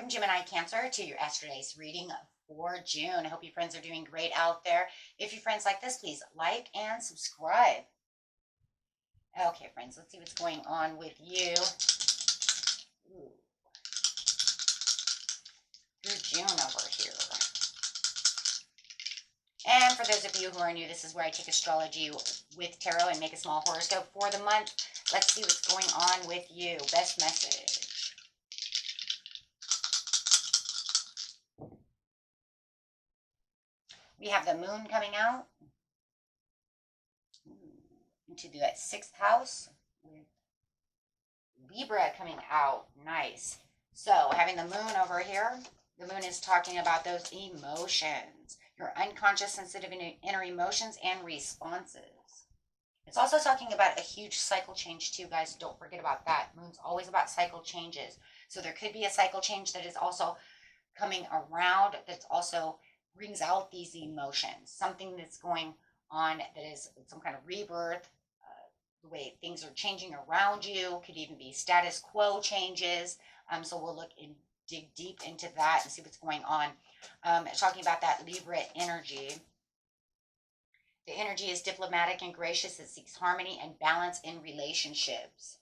Welcome, Gemini Cancer, to your Astroday's reading for June. I hope you friends are doing great out there. If you friends like this, please like and subscribe. Okay, friends, let's see what's going on with you. Ooh. Through June over here. And for those of you who are new, this is where I take astrology with tarot and make a small horoscope for the month. Let's see what's going on with you. Best message. We have the moon coming out into that 6th house with Libra coming out. Nice. So having the moon over here, the moon is talking about those emotions, your unconscious sensitive inner emotions and responses. It's also talking about a huge cycle change too, guys. Don't forget about that. Moon's always about cycle changes. So there could be a cycle change that is also coming around, that's also brings out these emotions, something that's going on that is some kind of rebirth, the way things are changing around you, could even be status quo changes. So we'll look and dig deep into that and see what's going on. Talking about that Libra energy. The energy is diplomatic and gracious. It seeks harmony and balance in relationships.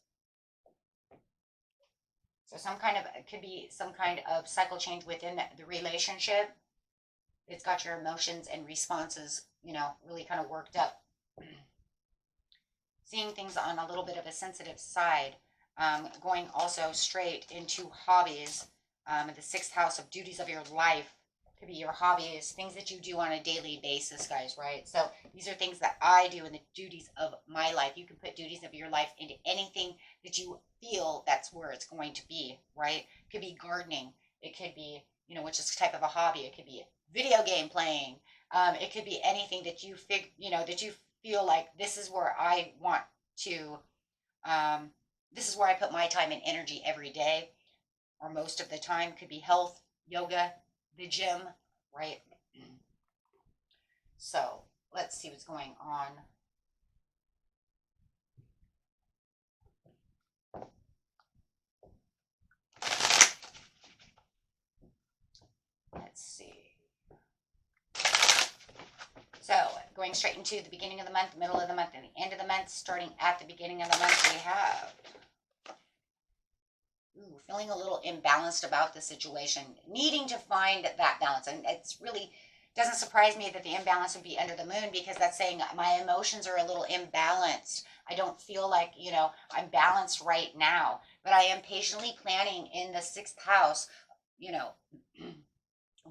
So it could be some kind of cycle change within the relationship. It's got your emotions and responses, really kind of worked up. Seeing things on a little bit of a sensitive side, going also straight into hobbies. The 6th house of duties of your life could be your hobbies, things that you do on a daily basis, guys, right? So these are things that I do in the duties of my life. You can put duties of your life into anything that you feel that's where it's going to be, right? It could be gardening. It could be, which is a type of a hobby. It could be video game playing. It could be anything that you that you feel like this is where I want to, this is where I put my time and energy every day, or most of the time. Could be health, yoga, the gym, right? So let's see what's going on. Let's see. So going straight into the beginning of the month, middle of the month, and the end of the month. Starting at the beginning of the month, we have feeling a little imbalanced about the situation, needing to find that balance. And it's really doesn't surprise me that the imbalance would be under the moon, because that's saying my emotions are a little imbalanced. I don't feel like, I'm balanced right now, but I am patiently planning in the 6th house,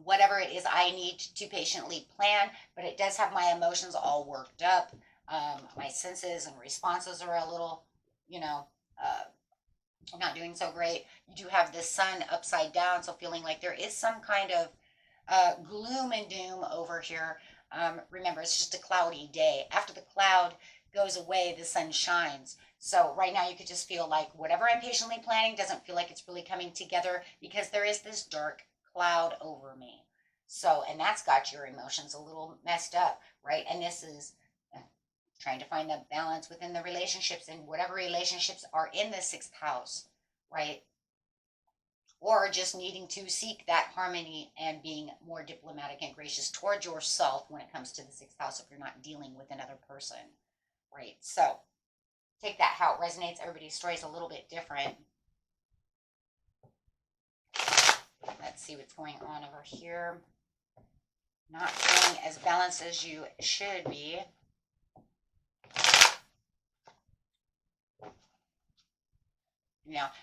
whatever it is I need to patiently plan, but it does have my emotions all worked up. My senses and responses are a little, not doing so great. You do have the sun upside down, so feeling like there is some kind of gloom and doom over here. Remember, it's just a cloudy day. After the cloud goes away, the sun shines. So right now you could just feel like whatever I'm patiently planning doesn't feel like it's really coming together, because there is this dark cloud over me. So, and that's got your emotions a little messed up, right? And this is trying to find the balance within the relationships, and whatever relationships are in the 6th house, right? Or just needing to seek that harmony and being more diplomatic and gracious towards yourself when it comes to the 6th house, if you're not dealing with another person, right? So take that how it resonates. Everybody's story is a little bit different. Let's see what's going on over here. Not feeling as balanced as you should be.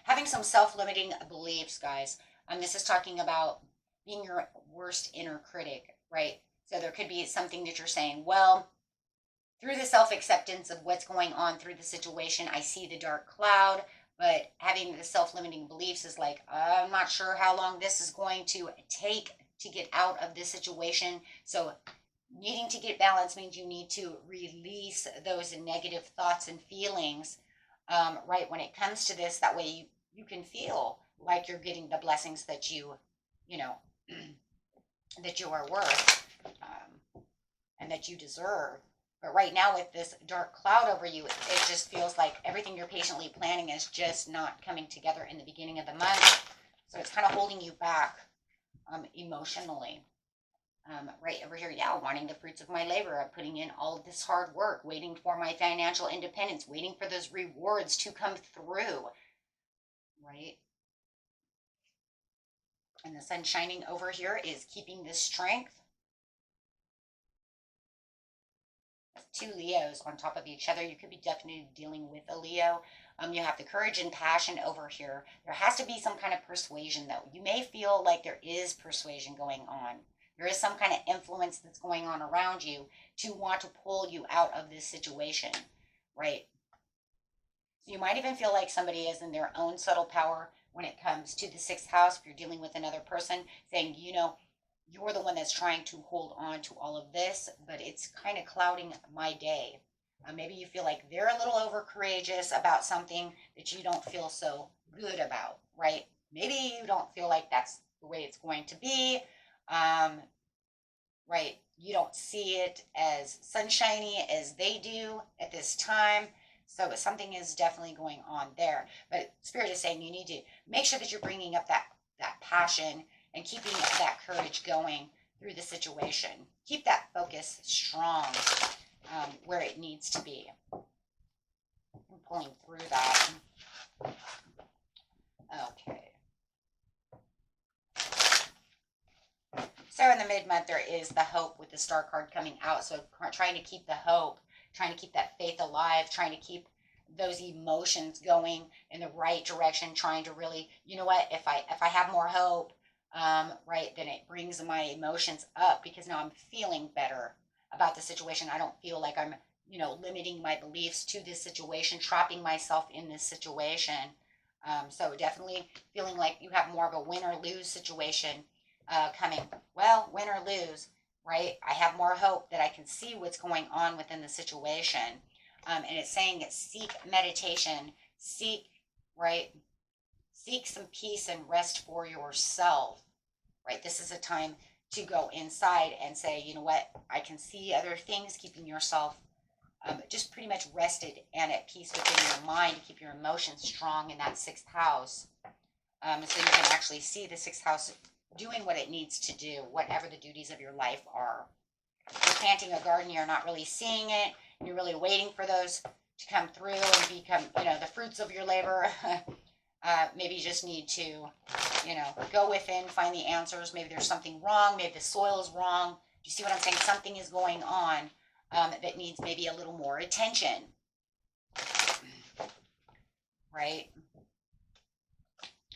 Having some self-limiting beliefs, guys. This is talking about being your worst inner critic, right? So there could be something that you're saying, well, through the self-acceptance of what's going on through the situation, I see the dark cloud, but having the self-limiting beliefs is like, I'm not sure how long this is going to take to get out of this situation. So needing to get balance means you need to release those negative thoughts and feelings, right, when it comes to this. That way you can feel like you're getting the blessings that that you are worth, and that you deserve. But right now, with this dark cloud over you, it just feels like everything you're patiently planning is just not coming together in the beginning of the month. So it's kind of holding you back emotionally. Right over here, yeah, wanting the fruits of my labor. I'm putting in all this hard work, waiting for my financial independence, waiting for those rewards to come through, right? And the sun shining over here is keeping this strength. Two Leos on top of each other. You could be definitely dealing with a Leo. You have the courage and passion over here. There has to be some kind of persuasion, though. You may feel like there is persuasion going on. There is some kind of influence that's going on around you to want to pull you out of this situation, right? So you might even feel like somebody is in their own subtle power when it comes to the sixth house. If you're dealing with another person, saying, you're the one that's trying to hold on to all of this, but it's kind of clouding my day. Maybe you feel like they're a little over courageous about something that you don't feel so good about, right? Maybe you don't feel like that's the way it's going to be, right? You don't see it as sunshiny as they do at this time. So something is definitely going on there. But Spirit is saying you need to make sure that you're bringing up that passion and keeping that courage going through the situation. Keep that focus strong where it needs to be. I'm pulling through that. Okay. So in the mid-month, there is the hope with the star card coming out. So trying to keep the hope, trying to keep that faith alive, trying to keep those emotions going in the right direction, trying to really, you know what, if I have more hope, right, then it brings my emotions up because now I'm feeling better about the situation. I don't feel like I'm, limiting my beliefs to this situation, trapping myself in this situation. So definitely feeling like you have more of a win or lose situation coming. Well, win or lose, right? I have more hope that I can see what's going on within the situation. And it's saying that seek meditation, right? Seek some peace and rest for yourself, right? This is a time to go inside and say, you know what, I can see other things, keeping yourself just pretty much rested and at peace within your mind to keep your emotions strong in that sixth house. So you can actually see the sixth house doing what it needs to do, whatever the duties of your life are. If you're planting a garden, you're not really seeing it. You're really waiting for those to come through and become, the fruits of your labor. Maybe you just need to, go within, find the answers. Maybe there's something wrong. Maybe the soil is wrong. Do you see what I'm saying? Something is going on that needs maybe a little more attention. Right?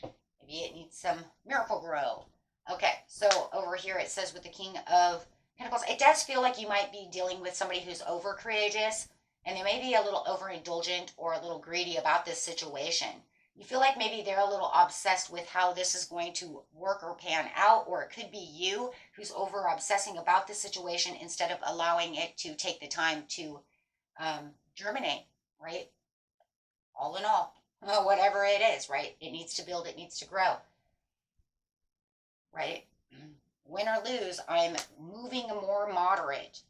Maybe it needs some miracle grow. Okay, so over here it says with the King of Pentacles, it does feel like you might be dealing with somebody who's over courageous and they may be a little overindulgent or a little greedy about this situation. You feel like maybe they're a little obsessed with how this is going to work or pan out, or it could be you who's over obsessing about the situation instead of allowing it to take the time to germinate, right? All in all, whatever it is, right? It needs to build, it needs to grow, right? Win or lose, I'm moving more moderate.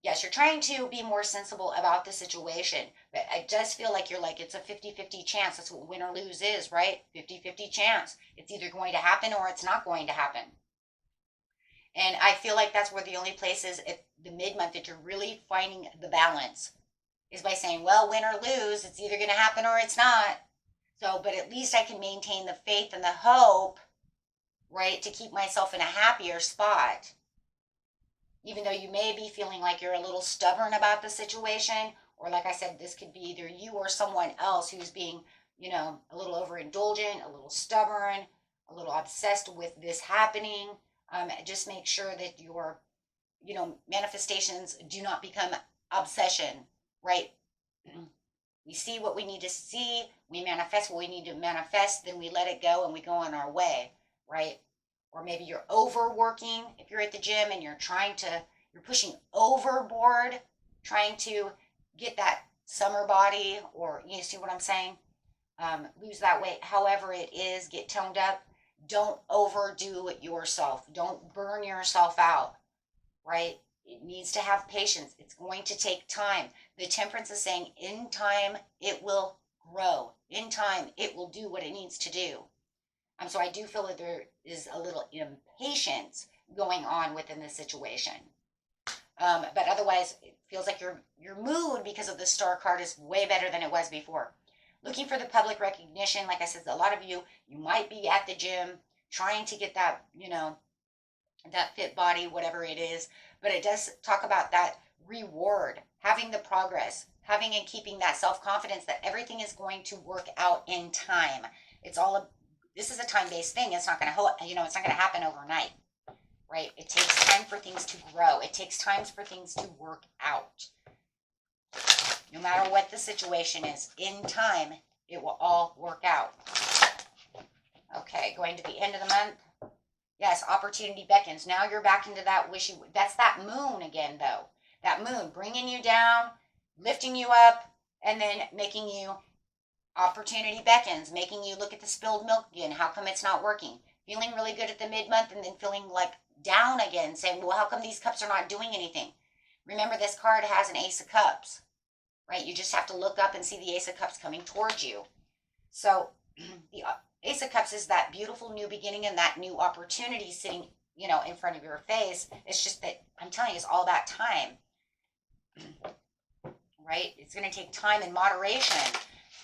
Yes, you're trying to be more sensible about the situation, but it does feel like it's a 50-50 chance. That's what win or lose is, right? 50-50 chance. It's either going to happen or it's not going to happen. And I feel like that's where the only place is at the mid-month that you're really finding the balance is by saying, well, win or lose, it's either going to happen or it's not. So, but at least I can maintain the faith and the hope, right, to keep myself in a happier spot. Even though you may be feeling like you're a little stubborn about the situation, or like I said, this could be either you or someone else who's being, a little overindulgent, a little stubborn, a little obsessed with this happening. Just make sure that your, manifestations do not become obsession, right? We see what we need to see, we manifest what we need to manifest, then we let it go and we go on our way, right? Or maybe you're overworking if you're at the gym and you're pushing overboard, trying to get that summer body, or you see what I'm saying? Lose that weight, however it is, get toned up. Don't overdo it yourself. Don't burn yourself out, right? It needs to have patience. It's going to take time. The Temperance is saying in time, it will grow. In time, it will do what it needs to do. So I do feel that there is a little impatience going on within this situation. But otherwise, it feels like your mood because of the star card is way better than it was before. Looking for the public recognition, like I said, a lot of you might be at the gym trying to get that, that fit body, whatever it is. But it does talk about that reward, having the progress, having and keeping that self-confidence that everything is going to work out in time. It's all a, this is a time-based thing. It's not going to, it's not going to happen overnight, right? It takes time for things to grow. It takes time for things to work out. No matter what the situation is, in time, it will all work out. Okay, going to the end of the month. Yes, opportunity beckons. Now you're back into that wishy. That's that moon again, though. That moon bringing you down, lifting you up, and then making you opportunity beckons, making you look at the spilled milk again. How come it's not working? Feeling really good at the mid-month and then feeling like down again, saying, well, how come these cups are not doing anything? Remember, this card has an Ace of Cups, right? You just have to look up and see the Ace of Cups coming towards you. So the Ace of Cups is that beautiful new beginning and that new opportunity sitting, in front of your face. It's just that I'm telling you, it's all about time, right? It's going to take time and moderation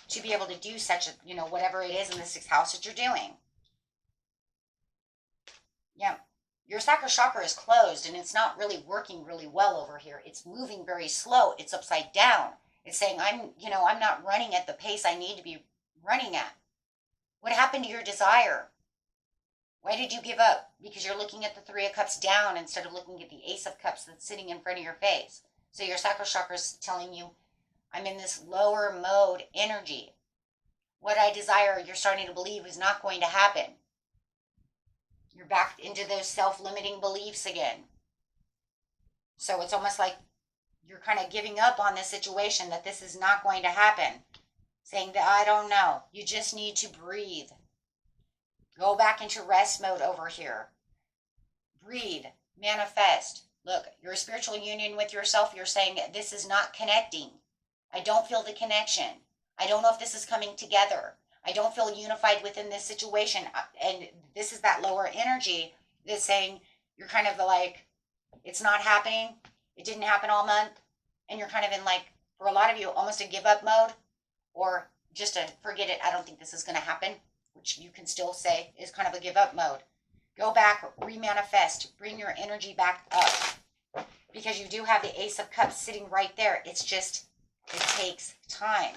to be able to do such a, whatever it is in the sixth house that you're doing. Yeah. Your sacral chakra is closed and it's not really working really well over here. It's moving very slow. It's upside down. It's saying, I'm not running at the pace I need to be running at. What happened to your desire? Why did you give up? Because you're looking at the Three of Cups down instead of looking at the Ace of Cups that's sitting in front of your face. So your sacral chakra is telling you, I'm in this lower mode energy. What I desire, you're starting to believe is not going to happen. You're back into those self-limiting beliefs again. So it's almost like you're kind of giving up on this situation, that this is not going to happen. Saying that, I don't know. You just need to breathe. Go back into rest mode over here. Breathe. Manifest. Look, your spiritual union with yourself, you're saying this is not connecting. I don't feel the connection. I don't know if this is coming together. I don't feel unified within this situation. And this is that lower energy that's saying you're kind of like, it's not happening. It didn't happen all month. And you're kind of in, like, for a lot of you, almost a give up mode, or just a forget it. I don't think this is going to happen, which you can still say is kind of a give up mode. Go back, remanifest, bring your energy back up, because you do have the Ace of Cups sitting right there. It's just, it takes time.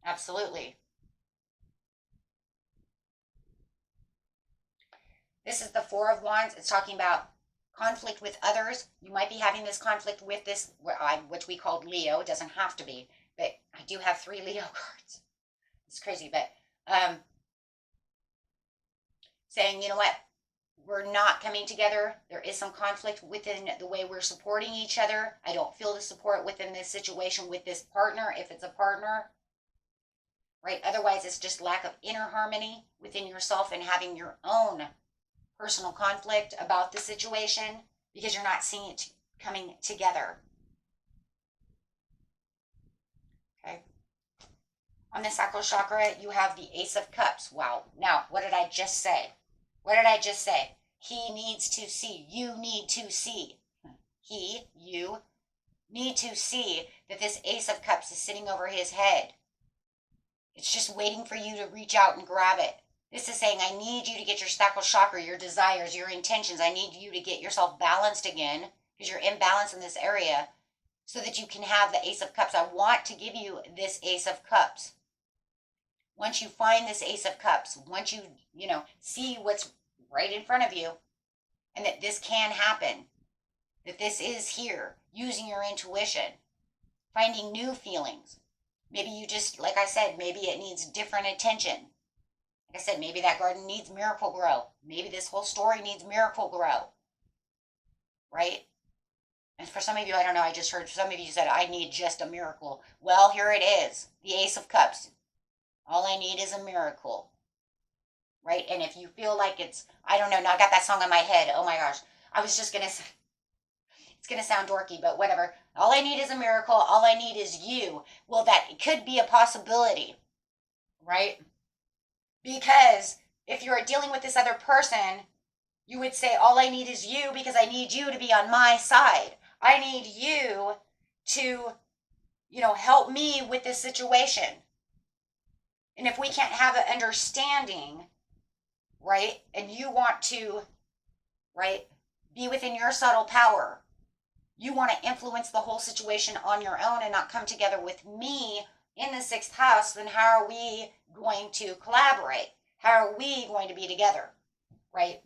Absolutely. This is the Four of Wands. It's talking about conflict with others. You might be having this conflict with this, which we called Leo. It doesn't have to be, but I do have 3 Leo cards. It's crazy, but saying, you know what, we're not coming together. There is some conflict within the way we're supporting each other. I don't feel the support within this situation with this partner, if it's a partner, right? Otherwise, it's just lack of inner harmony within yourself and having your own personal conflict about the situation because you're not seeing it coming together. Okay. On the sacral chakra, you have the Ace of Cups. Wow. Now, what did I just say? What did I just say? He needs to see. You need to see. You need to see that this Ace of Cups is sitting over his head. It's just waiting for you to reach out and grab it. This is saying, I need you to get your sacral chakra, your desires, your intentions. I need you to get yourself balanced again because you're imbalanced in this area so that you can have the Ace of Cups. I want to give you this Ace of Cups. Once you find this Ace of Cups, once you, see what's right in front of you and that this can happen, that this is here, using your intuition, finding new feelings. Maybe you just, like I said, maybe it needs different attention. Like I said, maybe that garden needs miracle grow. Maybe this whole story needs miracle grow. Right? And for some of you, I don't know, I just heard some of you said, I need just a miracle. Well, here it is. The Ace of Cups. All I need is a miracle. Right? And if you feel like it's, I don't know, now I got that song in my head. Oh my gosh. I was just going to say, it's going to sound dorky, but whatever. All I need is a miracle. All I need is you. Well, that could be a possibility. Right? Because if you're dealing with this other person, you would say, all I need is you because I need you to be on my side. I need you to, help me with this situation. And if we can't have an understanding, right, and you want to, right, be within your subtle power, you want to influence the whole situation on your own and not come together with me in the 6th house, then how are we going to collaborate? How are we going to be together, right?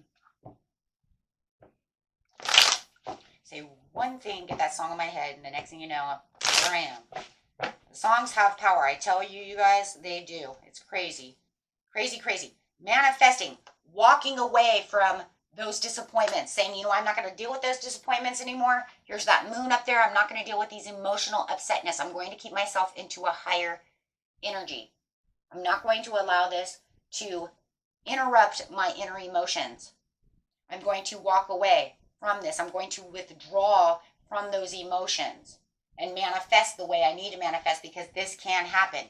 Say one thing, get that song in my head, and the next thing you know, here I am. The songs have power. I tell you, you guys, they do. It's crazy. Crazy, crazy. Manifesting, walking away from those disappointments, saying, I'm not going to deal with those disappointments anymore. Here's that moon up there. I'm not going to deal with these emotional upsetness. I'm going to keep myself into a higher energy. I'm not going to allow this to interrupt my inner emotions. I'm going to walk away from this. I'm going to withdraw from those emotions and manifest the way I need to manifest, because this can happen.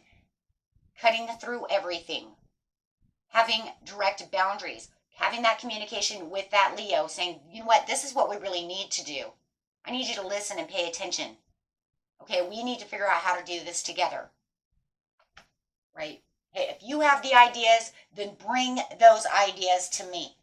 Cutting through everything. Having direct boundaries. Having that communication with that Leo, saying, you know what, this is what we really need to do. I need you to listen and pay attention. Okay, we need to figure out how to do this together. Right? Hey, if you have the ideas, then bring those ideas to me.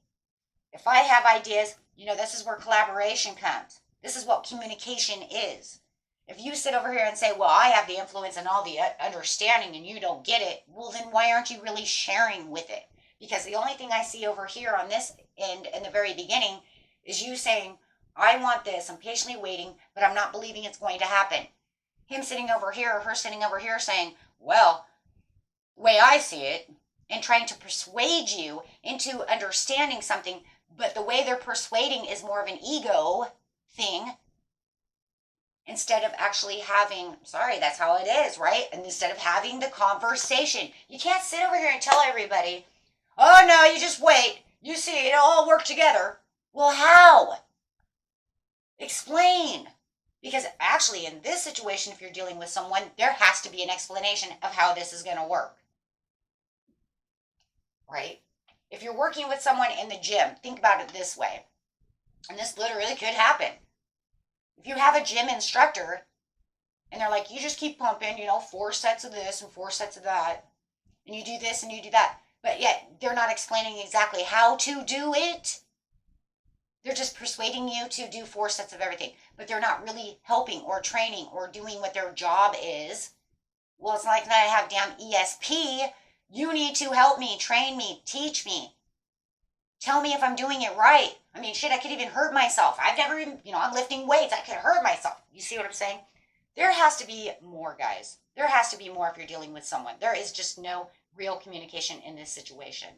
If I have ideas, this is where collaboration comes. This is what communication is. If you sit over here and say, well, I have the influence and all the understanding and you don't get it, well, then why aren't you really sharing with it? Because the only thing I see over here on this end in the very beginning is you saying, I want this, I'm patiently waiting, but I'm not believing it's going to happen. Him sitting over here or her sitting over here saying, well, the way I see it, and trying to persuade you into understanding something, but the way they're persuading is more of an ego thing instead of actually having, sorry, that's how it is, right? And instead of having the conversation. You can't sit over here and tell everybody, oh no, you just wait. You see, it'll all work together. Well, how? Explain. Because actually in this situation, if you're dealing with someone, there has to be an explanation of how this is going to work. Right? If you're working with someone in the gym, think about it this way. And this literally could happen. If you have a gym instructor and they're like, you just keep pumping, 4 sets of this and 4 sets of that, and you do this and you do that, but yet they're not explaining exactly how to do it. They're just persuading you to do 4 sets of everything, but they're not really helping or training or doing what their job is. Well, it's like that I have damn ESP. You need to help me, train me, teach me. Tell me if I'm doing it right. I mean, shit, I could even hurt myself. I've never even, I'm lifting weights. I could hurt myself. You see what I'm saying? There has to be more, guys. There has to be more if you're dealing with someone. There is just no real communication in this situation.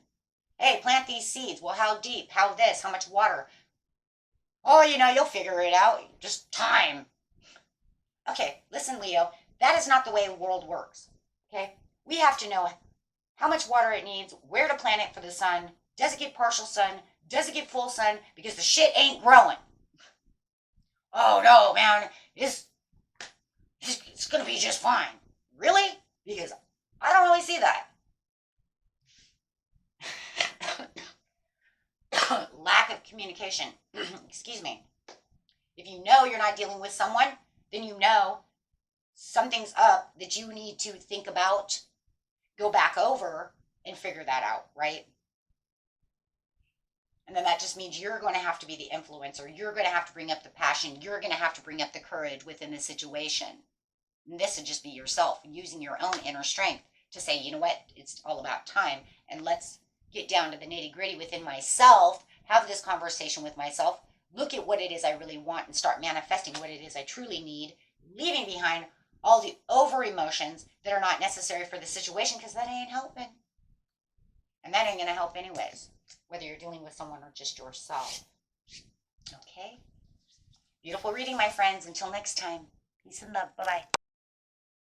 Hey, plant these seeds. Well, how deep? How this? How much water? Oh, you'll figure it out. Just time. Okay, listen, Leo. That is not the way the world works. Okay? We have to know how much water it needs, where to plant it for the sun. Does it get partial sun? Does it get full sun? Because the shit ain't growing. Oh, no, man. It's going to be just fine. Really? Because I don't really see that. Lack of communication. Excuse me. If you know you're not dealing with someone, then you know something's up that you need to think about, go back over, and figure that out, right? And then that just means you're going to have to be the influencer. You're going to have to bring up the passion. You're going to have to bring up the courage within the situation. And this would just be yourself using your own inner strength to say, you know what, it's all about time. And let's get down to the nitty gritty within myself, have this conversation with myself, look at what it is I really want and start manifesting what it is I truly need, leaving behind all the over emotions that are not necessary for the situation, because that ain't helping. And that ain't going to help anyways, whether you're dealing with someone or just yourself. Okay? Beautiful reading, my friends. Until next time. Peace and love. Bye-bye.